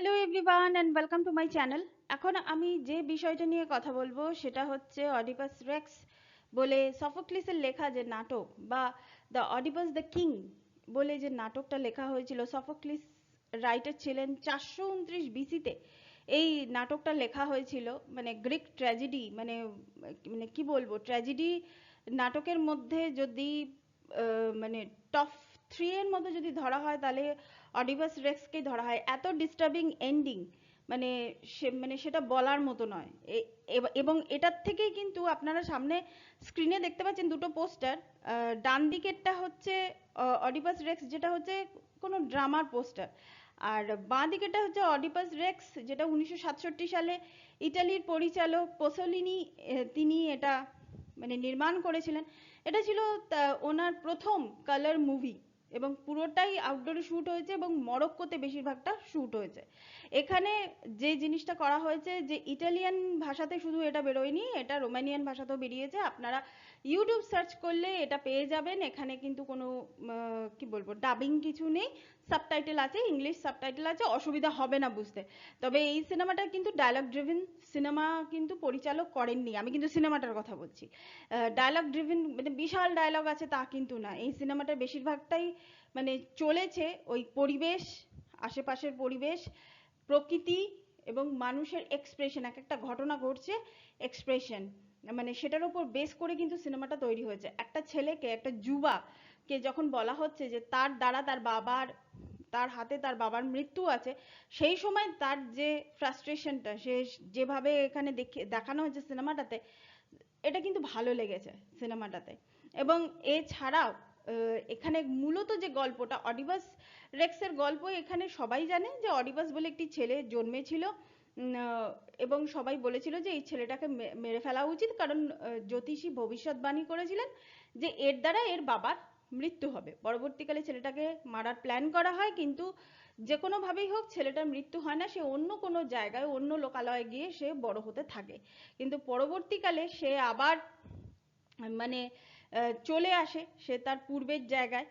Hello everyone and welcome to my channel. এখন আমি যে বিষয়টা নিয়ে কথা বলবো সেটা হচ্ছে অডিপাস রেক্স বলে সফোক্লিসের লেখা যে নাটক বা দ্য অডিপাস দ্য কিং বলে যে নাটকটা লেখা হয়েছিল। সফোক্লিস রাইটার ছিলেন 429 বিসিতে এই নাটকটা লেখা হয়েছিল। মানে গ্রিক ট্র্যাজেডি, মানে মানে কি বলবো, ট্র্যাজেডি নাটকের মধ্যে যদি মানে টপ 3 এর মধ্যে যদি ধরা হয় তাহলে অডিপাস রেক্সকেই ধরা হয়। এত ডিস্টার্বিং এন্ডিং, মানে সেটা বলার মতো নয়। এবং এটার থেকেই কিন্তু আপনারা সামনে স্ক্রিনে দেখতে পাচ্ছেন দুটো পোস্টার। ডান দিকেরটা হচ্ছে অডিপাস রেক্স, যেটা হচ্ছে কোনো ড্রামার পোস্টার, আর বাঁ দিকেরটা হচ্ছে অডিপাস রেক্স, যেটা 1967 সালে ইটালির পরিচালক পোসোলিনি তিনি এটা মানে নির্মাণ করেছিলেন। এটা ছিল ওনার প্রথম কালার মুভি এবং পুরোটাই আউটডোরে শ্যুট হয়েছে এবং মরক্কোতে বেশিরভাগটা শ্যুট হয়েছে। এখানে যে জিনিসটা করা হয়েছে, যে ইটালিয়ান ভাষাতে শুধু এটা বেরোয়নি, এটা রোমানিয়ান ভাষাতেও বেরিয়েছে। আপনারা ইউটিউব সার্চ করলে এটা পেয়ে যাবেন। এখানে কিন্তু কোনো কি বলবো, ডাবিং কিছু নেই, সাবটাইটেল আছে, ইংলিশ সাবটাইটেল আছে, অসুবিধা হবে না বুঝতে। তবে এই সিনেমাটা কিন্তু ডায়লগ ড্রিভেন সিনেমা কিন্তু পরিচালক করেননি, আমি কিন্তু সিনেমাটার কথা বলছি। ডায়লগ ড্রিভেন মানে বিশাল ডায়লগ আছে তা কিন্তু না। এই সিনেমাটার বেশিরভাগটাই মানে চলেছে ওই পরিবেশ, আশেপাশের পরিবেশ, প্রকৃতি এবং মানুষের এক্সপ্রেশন, এক একটা ঘটনা ঘটছে, এক্সপ্রেশন, মানে সেটার উপর বেস করে কিন্তু সিনেমাটা তৈরি হয়েছে। একটা ছেলেকে, একটা যুবাকে যখন বলা হচ্ছে যে তার দ্বারা তার হাতে তার বাবার মৃত্যু আছে, সেই সময় তার যে ফ্রাস্ট্রেশনটা, সে যেভাবে এখানে দেখানো হয়েছে সিনেমাটাতে, এটা কিন্তু ভালো লেগেছে সিনেমাটাতে। এবং এছাড়াও এখানে মূলত যে গল্পটা, অডিপাস রেক্সের গল্প, এখানে সবাই জানে যে অডিপাস বলে একটি ছেলে জন্মেছিল এবং সবাই বলেছিল যে এই ছেলেটাকে মেরে ফেলা উচিত, কারণ জ্যোতিষী ভবিষ্যৎবাণী করেছিলেন যে এর দ্বারা এর বাবার মৃত্যু হবে। পরবর্তীকালে ছেলেটাকে মারার প্ল্যান করা হয়, কিন্তু যে কোনো ভাবেই হোক ছেলেটার মৃত্যু হয় না। সে অন্য কোনো জায়গায়, অন্য লোকালয়ে গিয়ে সে বড় হতে থাকে। কিন্তু পরবর্তীকালে সে আবার মানে চলে আসে সে তার পূর্বের জায়গায়,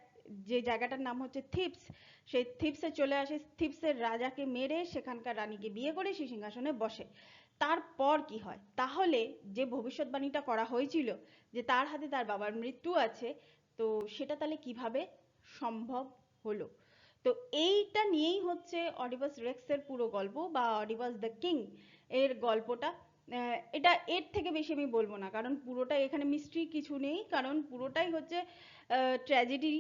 যে জায়গাটার নাম হচ্ছে থিপস। সেই থিপসে চলে আসে, থিপসের রাজাকে মেরে সেখানকার রানীকে বিয়ে করে সে সিংহাসনে বসে। তারপর কি হয়, তাহলে যে ভবিষ্যৎবাণীটা করা হয়েছিল যে তার হাতে তার বাবার মৃত্যু আছে, তো সেটা তাহলে কিভাবে সম্ভব হলো? তো এইটা নিয়েই হচ্ছে অডিপাস রেক্সের পুরো গল্প বা অডিপাস দ্য কিং এর গল্পটা। এটা এর থেকে বেশি আমি বলবো না, কারণ পুরোটাই এখানে মিস্ট্রি কিছু নেই, কারণ পুরোটাই হচ্ছে ট্র্যাজেডি।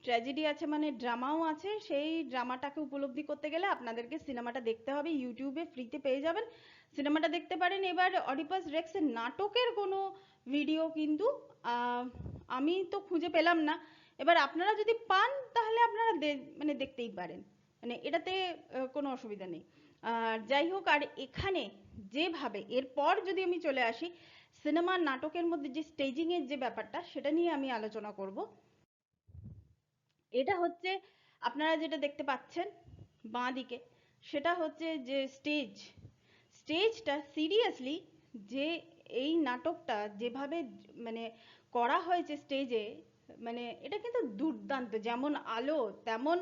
ট্র্যাজেডি আছে মানে ড্রামাও আছে। সেই ড্রামাটাকে উপলব্ধি করতে গেলে আপনাদেরকে সিনেমাটা দেখতে হবে, ইউটিউবে ফ্রিতে পেয়ে যাবেন, সিনেমাটা দেখতে পারেন। এবার অডিপাস রেক্সের নাটকের কোনো ভিডিও কিন্তু আমি তো খুঁজে পেলাম না। এবার আপনারা যদি পান তাহলে আপনারা মানে দেখতেই পারেন, মানে এটাতে কোনো অসুবিধা নেই। আর যাই হোক, আর এখানে যেভাবে এরপর যদি আমি চলে আসি সিনেমা নাটকের মধ্যে যে স্টেজিং এর যে ব্যাপারটা, সেটা নিয়ে আমি আলোচনা করব। এটা হচ্ছে আপনারা যেটা দেখতে পাচ্ছেন বাঁ দিকে, সেটা হচ্ছে যে স্টেজটা সিরিয়াসলি, যে এই নাটকটা যেভাবে মানে করা হয়েছে স্টেজে, মানে এটা কিন্তু দুর্দান্ত। যেমন আলো তেমন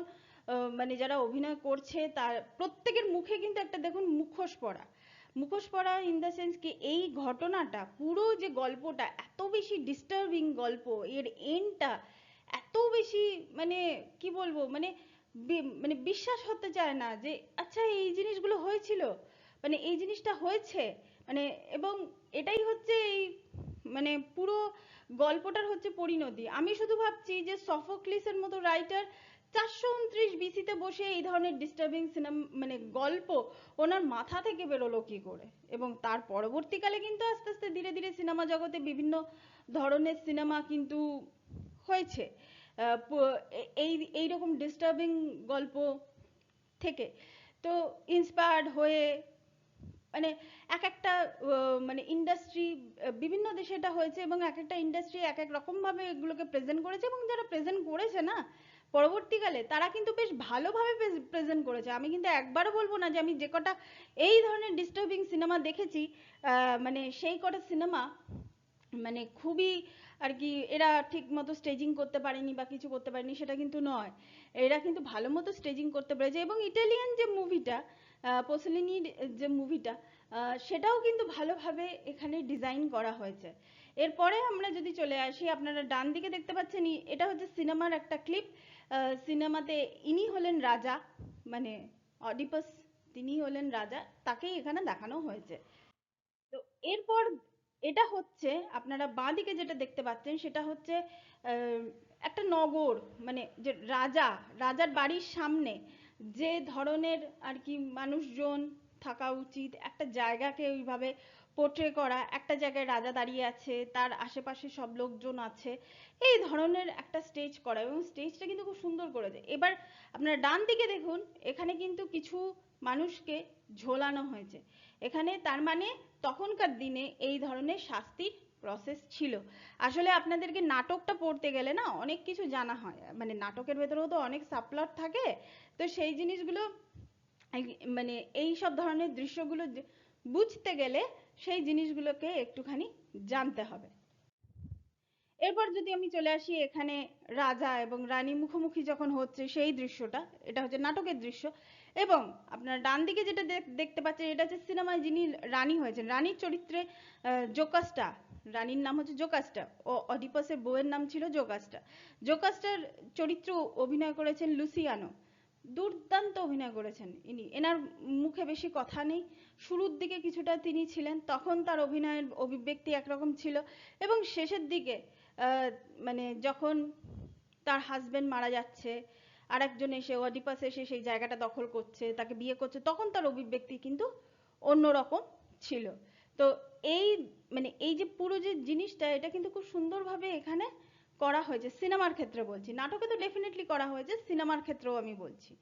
মানে যারা অভিনয় করছে তার প্রত্যেকের মুখে কিন্তু একটা দেখুন মুখোশ পরা ইন দ্য সেন্স কি এই ঘটনাটা, পুরো যে গল্পটা এত বেশি ডিস্টার্বিং গল্প, এর এন্ডটা এত বেশি মানে কি বলবো, মানে মানে বিশ্বাস হতে চায় না যে আচ্ছা এই জিনিসগুলো হয়েছিল, মানে এই জিনিসটা হয়েছে, মানে এবং এটাই হচ্ছে এই মানে পুরো গল্পটার হচ্ছে পরিণতি। আমি শুধু ভাবছি যে সফোক্লিসের মতো রাইটার 429 বিসিতে বসে এই ধরনের ডিস্টার্বিং সিনেমা মানে গল্প ওনার মাথা থেকে বেরোলো কি করে। এবং তার পরবর্তীকালে কিন্তু আস্তে আস্তে ধীরে ধীরে সিনেমা জগতে বিভিন্ন ধরনের সিনেমা কিন্তু হয়েছে এই এইরকম ডিস্টার্বিং গল্প থেকে। তো ইন্সপায়ার্ড হয়ে মানে এক একটা মানে ইন্ডাস্ট্রি, বিভিন্ন দেশে এটা হয়েছে এবং এক একটা ইন্ডাস্ট্রি এক এক রকম ভাবে এগুলোকে প্রেজেন্ট করেছে, এবং যারা প্রেজেন্ট করেছে না পরবর্তীকালে, তারা কিন্তু বেশ ভালোভাবে প্রেজেন্ট করেছে। আমি কিন্তু একবারও বলবো না যে আমি যে কটা এই ধরনের ডিস্টার্বিং সিনেমা দেখেছি, মানে সেই কটা সিনেমা মানে খুবই আর কি এরা ঠিক মতো স্টেজিং করতে পারেনি বা কিছু করতে পারেনি সেটা কিন্তু নয়, এরা কিন্তু ভালো মতো স্টেজিং করতে পেরেছে। এবং ইটালিয়ান যে মুভিটা, পোসলিনির যে মুভিটা, সেটাও কিন্তু ভালোভাবে এখানে ডিজাইন করা হয়েছে। এরপরে আমরা যদি চলে আসি, আপনারা ডান দিকে দেখতে পাচ্ছেন, এটা হচ্ছে সিনেমার একটা ক্লিপ। সিনেমাতে ইনি হলেন রাজা, মানে অডিপাস, তিনি হলেন রাজা, তাকেই এখানে দেখানো হয়েছে। তো এরপর এটা হচ্ছে, আপনারা বাঁ দিকে যেটা দেখতে পাচ্ছেন সেটা হচ্ছে আহ, একটা নগর, মানে যে রাজার বাড়ির সামনে যে ধরনের আর কি মানুষজন থাকা উচিত, একটা জায়গাকে ওইভাবে পোট্রে করা, একটা জায়গায় রাজা দাঁড়িয়ে আছে, তার আশেপাশে সব লোকজন আছে, এই ধরনের একটা স্টেজ করা, এবং স্টেজটা কিন্তু খুব সুন্দর করেছে। এবার আপনারা ডান দিকে দেখুন, এখানে কিন্তু কিছু মানুষকে ঝোলানো হয়েছে এখানে, তার মানে তখনকার দিনে এই ধরনের শাস্তির প্রসেস ছিল। আসলে আপনাদেরকে নাটকটা পড়তে গেলে না অনেক কিছু জানা হয়, মানে নাটকের ভেতরেও তো অনেক সাবপ্লট থাকে, তো সেই জিনিসগুলো মানে এই সব ধরনের দৃশ্যগুলো বুঝতে গেলে সেই জিনিসগুলোকে একটুখানি জানতে হবে। এরপর যদি আমি চলে আসি এখানে, রাজা এবং রানী মুখোমুখি যখন হচ্ছে সেই দৃশ্যটা, এটা হচ্ছে নাটকের দৃশ্য। এবং আপনারা ডান দিকে যেটা দেখতে পাচ্ছেন, এটা হচ্ছে সিনেমায় যিনি রানী হয়েছেন, রানীর চরিত্রে জোকাস্টা, রানীর নাম হচ্ছে জোকাস্টা, ও অডিপাসের বউয়ের নাম ছিল জোকাস্টা। জোকাস্টার চরিত্র অভিনয় করেছেন লুসিয়ানো, দুর্দান্ত অভিনয় করেছেন ইনি। এনার মুখে বেশি কথা নেই, শুরুর দিকে কিছুটা তিনি ছিলেন, তখন তার অভিনয়ের অভিব্যক্তি একরকম ছিল, এবং শেষের দিকে মানে যখন তার হাজবেন্ড মারা যাচ্ছে, আর একজন এসে অডিপাস এসে সেই জায়গাটা দখল করছে, তাকে বিয়ে করছে, তখন তার অভিব্যক্তি কিন্তু অন্যরকম ছিল। তো এই মানে এই যে পুরো যে জিনিসটা, এটা কিন্তু খুব সুন্দরভাবে এখানে করা হয়েছে, সিনেমার ক্ষেত্রে বলছি, নাটকে তো ডেফিনেটলি করা হয়েছে, সিনেমার ক্ষেত্রেও আমি বলছি।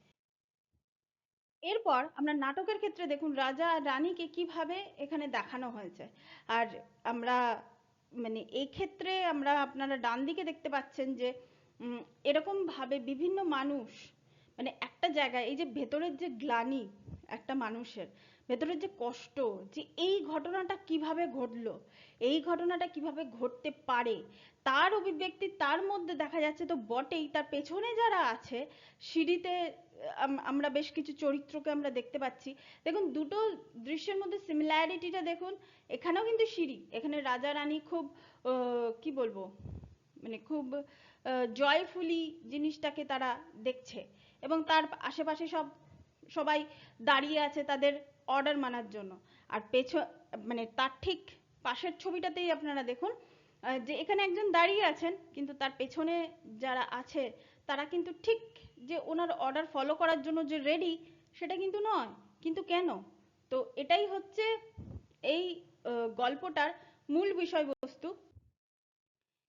এরপর আমরা নাটকের ক্ষেত্রে দেখুন রাজা আর রানীকে কিভাবে এখানে দেখানো হয়েছে। আর আমরা মানে এই ক্ষেত্রে আমরা, আপনারা ডান দিকে দেখতে পাচ্ছেন যে এরকম ভাবে বিভিন্ন মানুষ, মানে একটা জায়গায় এই যে ভেতরের যে গ্লানি, একটা মানুষের ভেতরের যে কষ্ট, যে এই ঘটনাটা কিভাবে ঘটলো, এই ঘটনাটা কিভাবে ঘটতে পারে, তার অভিব্যক্তি তার মধ্যে দেখা যাচ্ছে তো বটেই, তার পেছনে যারা আছে সিঁড়িতে, আমরা বেশ কিছু চরিত্রকে আমরা দেখতে পাচ্ছি। দেখুন দুটো দৃশ্যের মধ্যে সিমিলারিটিটা দেখুন, এখানেও কিন্তু সিঁড়ি, এখানে রাজা রানী খুব কি বলবো, মানে খুব জয়ফুলি জিনিসটাকে তারা দেখছে, এবং তার আশেপাশে সবাই দাঁড়িয়ে আছে তাদের অর্ডার মানার জন্য। আর মানে তার ঠিক পাশের ছবিটাতেই আপনারা দেখুন যে এখানে একজন দাঁড়িয়ে আছেন, কিন্তু তার পেছনে যারা আছে তারা কিন্তু ঠিক যে ওনার অর্ডার ফলো করার জন্য যে রেডি, সেটা কিন্তু নয়। কিন্তু কেন? তো এটাই হচ্ছে এই গল্পটার মূল বিষয়বস্তু।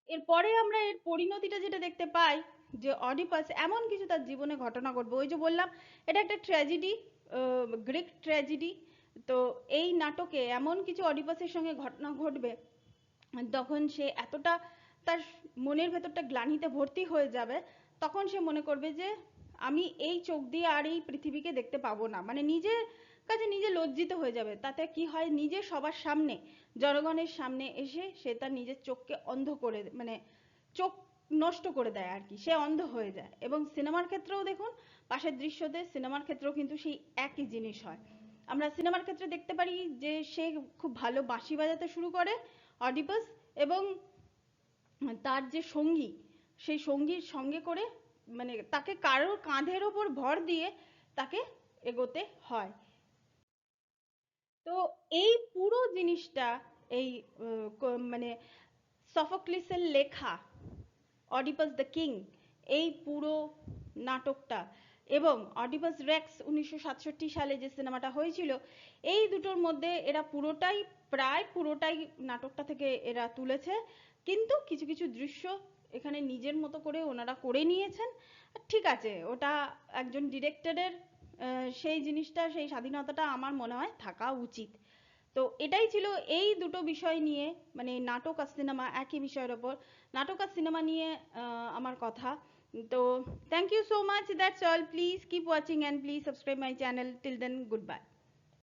এরপরে আমরা এর পরিণতিটা যেটা দেখতে পাই, যে অডিপাস এমন কিছু তার জীবনে ঘটনা ঘটবে, ওই যে বললাম এটা একটা ট্র্যাজেডি, গ্রিক ট্র্যাজেডি। তো এই নাটকে এমন কিছু অডিপাসের সঙ্গে ঘটনা ঘটবে, তখন সে এতটা তার মনের ভেতরটা গ্লানিতে ভর্তি হয়ে যাবে, তখন সে মনে করবে যে আমি এই চোখ দিয়ে আর এই পৃথিবীকে দেখতে পাবো না, মানে নিজের কাছে নিজে লজ্জিত হয়ে যাবে। তাতে কি হয়, নিজে সবার সামনে, জনগণের সামনে এসে সে তার নিজের চোখকে অন্ধ করে, মানে চোখ নষ্ট করে দেয় আর কি, সে অন্ধ হয়ে যায়। এবং সিনেমার ক্ষেত্রেও দেখুন, পাশের দৃশ্যতে সিনেমার ক্ষেত্রেও কিন্তু সেই একই জিনিস হয়। আমরা সিনেমার ক্ষেত্রে দেখতে পারি যে সে খুব ভালো বাঁশি বাজাতে শুরু করে অডিপাস, এবং তার যে সঙ্গী, সেই সঙ্গীর সঙ্গে করে, মানে তাকে কারোর কাঁধের ওপর ভর দিয়ে তাকে এগোতে হয়। তো এই পুরো জিনিসটা, এই মানে সফোক্লিসের লেখা অডিপাস দ্য কিং, এই পুরো নাটকটা, এবং অডিপাস রেক্স 1967 সালে যে সিনেমাটা হয়েছিল, এই দুটোর মধ্যে এরা পুরোটাই, প্রায় পুরোটাই নাটকটা থেকে এরা তুলেছে, কিন্তু কিছু কিছু দৃশ্য এখানে নিজের মতো করে ওনারা করে নিয়েছেন। ঠিক আছে, ওটা একজন ডিরেক্টরের সেই জিনিসটা, সেই স্বাধীনতাটা আমার মনে হয় থাকা উচিত। তো এটাই ছিল এই দুটো বিষয় নিয়ে, মানে নাটক আর সিনেমা একই বিষয়ের ওপর, নাটক আর সিনেমা নিয়ে আমার কথা। তো thank you so much, that's all, please keep watching and please subscribe my channel, till then good by.